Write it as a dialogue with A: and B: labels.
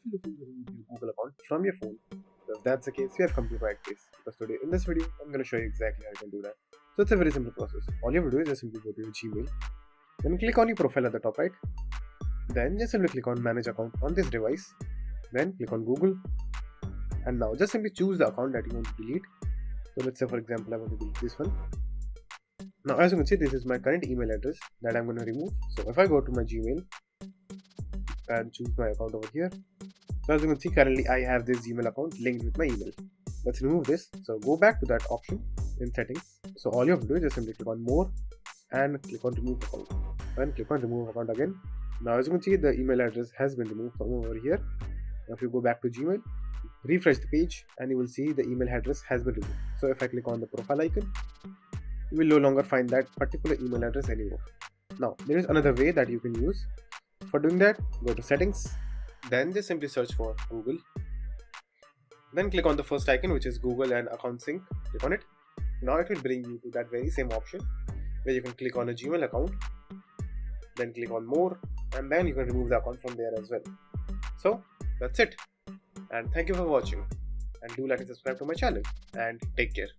A: still looking to remove your Google account from your phone, so if that's the case, you have come to the right place. Because today in this video, I'm going to show you exactly how you can do that. So it's a very simple process. All you have to do is just simply go to your Gmail, then click on your profile at the top right. Then just simply click on Manage Account on this device. Then click on Google, and now just simply choose the account that you want to delete. So let's say for example I want to delete this one. Now as you can see, this is my current email address that I'm going to remove. So if I go to my Gmail and choose my account over here, so as you can see, currently I have this Gmail account linked with my email. Let's remove this. So go back to that option in settings. So all you have to do is just simply click on more and click on remove account, and click on remove account again. Now as you can see, the email address has been removed from over here. Now if you go back to Gmail, refresh the page, and you will see the email address has been removed. So if I click on the profile icon, you will no longer find that particular email address anymore. Now there is another way that you can use. For doing that, go to settings, then just simply search for Google. Then click on the first icon, which is Google and account sync. Click on it. Now it will bring you to that very same option where you can click on a Gmail account, then click on more, and then you can remove the account from there as well. So that's it, and thank you for watching, and do like and subscribe to my channel, and take care.